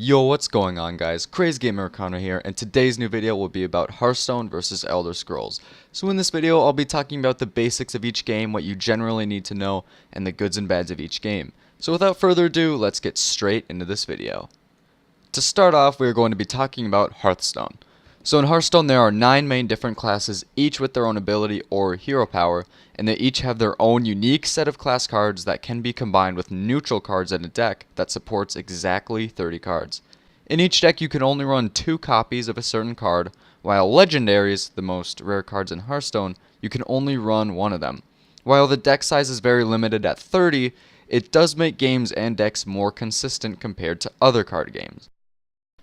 Yo, what's going on guys? Crazy Gamer Connor here, and today's new video will be about Hearthstone versus Elder Scrolls. So in this video, I'll be talking about the basics of each game, what you generally need to know, and the goods and bads of each game. So without further ado, let's get straight into this video. To start off, we are going to be talking about Hearthstone. So in Hearthstone, there are 9 main different classes, each with their own ability or hero power, and they each have their own unique set of class cards that can be combined with neutral cards in a deck that supports exactly 30 cards. In each deck, you can only run 2 copies of a certain card, while legendaries, the most rare cards in Hearthstone, you can only run 1 of them. While the deck size is very limited at 30, it does make games and decks more consistent compared to other card games.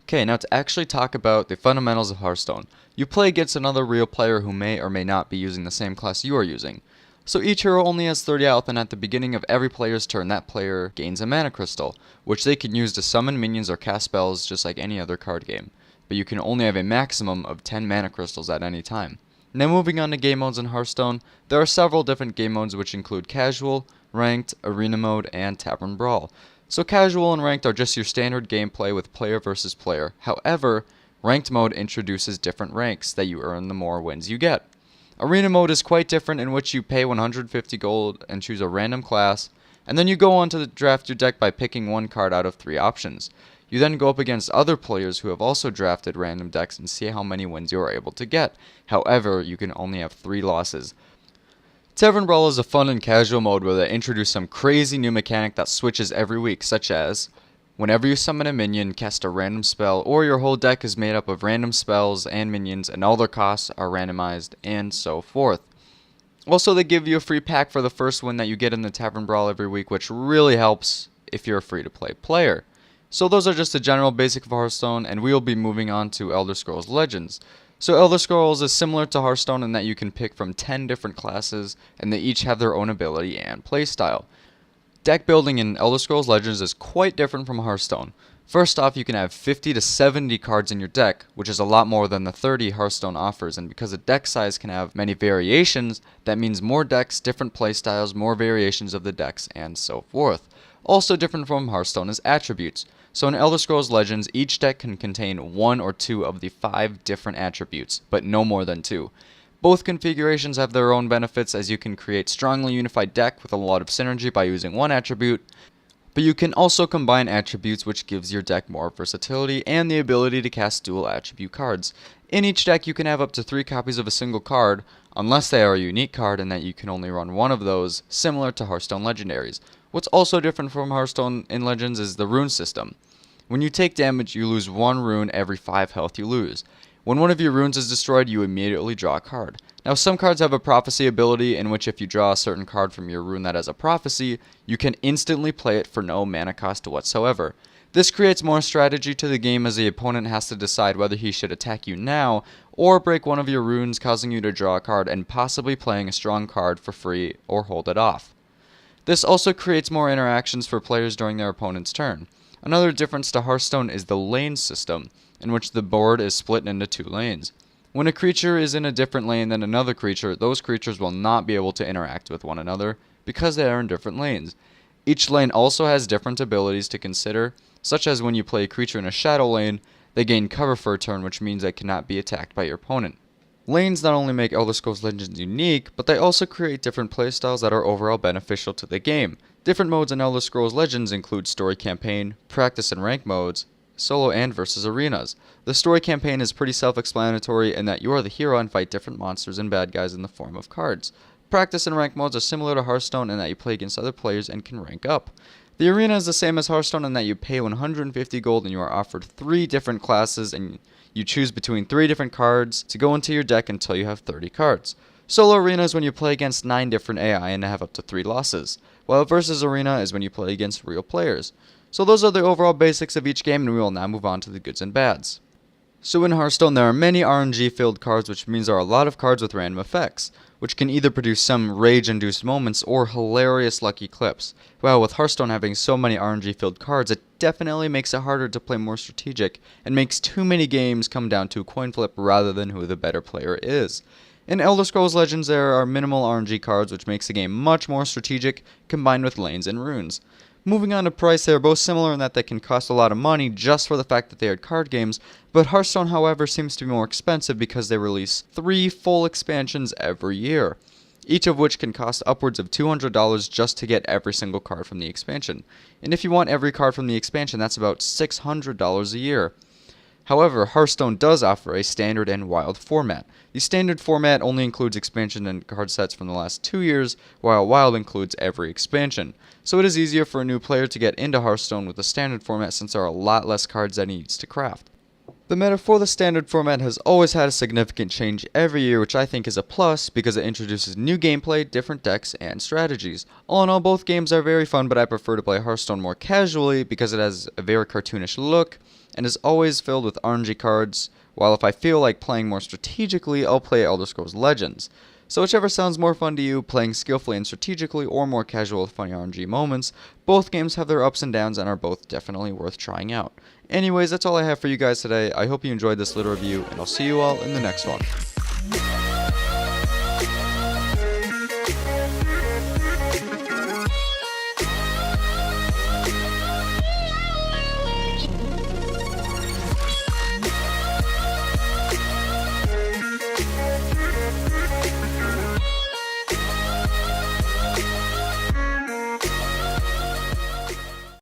Okay, now to actually talk about the fundamentals of Hearthstone. You play against another real player who may or may not be using the same class you are using. So each hero only has 30 health, and at the beginning of every player's turn, that player gains a mana crystal, which they can use to summon minions or cast spells just like any other card game. But you can only have a maximum of 10 mana crystals at any time. Now moving on to game modes in Hearthstone, there are several different game modes which include Casual, Ranked, Arena Mode, and Tavern Brawl. So Casual and Ranked are just your standard gameplay with player versus player. However, Ranked mode introduces different ranks that you earn the more wins you get. Arena mode is quite different, in which you pay 150 gold and choose a random class, and then you go on to draft your deck by picking 1 card out of 3 options. You then go up against other players who have also drafted random decks and see how many wins you are able to get. However, you can only have 3 losses. Tavern Brawl is a fun and casual mode where they introduce some crazy new mechanic that switches every week, such as whenever you summon a minion, cast a random spell, or your whole deck is made up of random spells and minions and all their costs are randomized, and so forth. Also, they give you a free pack for the first win that you get in the Tavern Brawl every week, which really helps if you're a free-to-play player. So those are just the general basic of Hearthstone, and we will be moving on to Elder Scrolls Legends. So Elder Scrolls is similar to Hearthstone in that you can pick from 10 different classes, and they each have their own ability and playstyle. Deck building in Elder Scrolls Legends is quite different from Hearthstone. First off, you can have 50 to 70 cards in your deck, which is a lot more than the 30 Hearthstone offers, and because a deck size can have many variations, that means more decks, different playstyles, more variations of the decks, and so forth. Also different from Hearthstone is attributes. So in Elder Scrolls Legends, each deck can contain 1 or 2 of the 5 different attributes, but no more than 2. Both configurations have their own benefits, as you can create strongly unified deck with a lot of synergy by using 1 attribute, but you can also combine attributes, which gives your deck more versatility and the ability to cast dual attribute cards. In each deck you can have up to 3 copies of a single card, unless they are a unique card and that you can only run 1 of those, similar to Hearthstone Legendaries. What's also different from Hearthstone in Legends is the rune system. When you take damage, you lose 1 rune every 5 health you lose. When one of your runes is destroyed, you immediately draw a card. Now some cards have a prophecy ability, in which if you draw a certain card from your rune that has a prophecy, you can instantly play it for no mana cost whatsoever. This creates more strategy to the game, as the opponent has to decide whether he should attack you now, or break one of your runes, causing you to draw a card and possibly playing a strong card for free or hold it off. This also creates more interactions for players during their opponent's turn. Another difference to Hearthstone is the lane system, in which the board is split into 2 lanes. When a creature is in a different lane than another creature, those creatures will not be able to interact with one another because they are in different lanes. Each lane also has different abilities to consider, such as when you play a creature in a shadow lane, they gain cover for a turn, which means they cannot be attacked by your opponent. Lanes not only make Elder Scrolls Legends unique, but they also create different playstyles that are overall beneficial to the game. Different modes in Elder Scrolls Legends include Story Campaign, Practice and Rank modes, Solo and versus arenas. The story campaign is pretty self-explanatory in that you are the hero and fight different monsters and bad guys in the form of cards. Practice and rank modes are similar to Hearthstone in that you play against other players and can rank up. The arena is the same as Hearthstone in that you pay 150 gold and you are offered 3 different classes, and you choose between 3 different cards to go into your deck until you have 30 cards. Solo arena is when you play against 9 different AI and have up to 3 losses, while versus arena is when you play against real players. So those are the overall basics of each game, and we will now move on to the goods and bads. So in Hearthstone, there are many RNG filled cards, which means there are a lot of cards with random effects, which can either produce some rage-induced moments or hilarious lucky clips. Well, with Hearthstone having so many RNG filled cards, it definitely makes it harder to play more strategic, and makes too many games come down to a coin flip rather than who the better player is. In Elder Scrolls Legends, there are minimal RNG cards, which makes the game much more strategic, combined with lanes and runes. Moving on to price, they are both similar in that they can cost a lot of money just for the fact that they are card games, but Hearthstone, however, seems to be more expensive because they release 3 full expansions every year, each of which can cost upwards of $200 just to get every single card from the expansion. And if you want every card from the expansion, that's about $600 a year. However, Hearthstone does offer a standard and wild format. The standard format only includes expansion and card sets from the last 2 years, while wild includes every expansion. So it is easier for a new player to get into Hearthstone with the standard format since there are a lot less cards that he needs to craft. The meta for the standard format has always had a significant change every year, which I think is a plus because it introduces new gameplay, different decks, and strategies. All in all, both games are very fun, but I prefer to play Hearthstone more casually because it has a very cartoonish look and is always filled with RNG cards, while if I feel like playing more strategically, I'll play Elder Scrolls Legends. So whichever sounds more fun to you, playing skillfully and strategically, or more casual with funny RNG moments, both games have their ups and downs and are both definitely worth trying out. Anyways, that's all I have for you guys today. I hope you enjoyed this little review, and I'll see you all in the next one.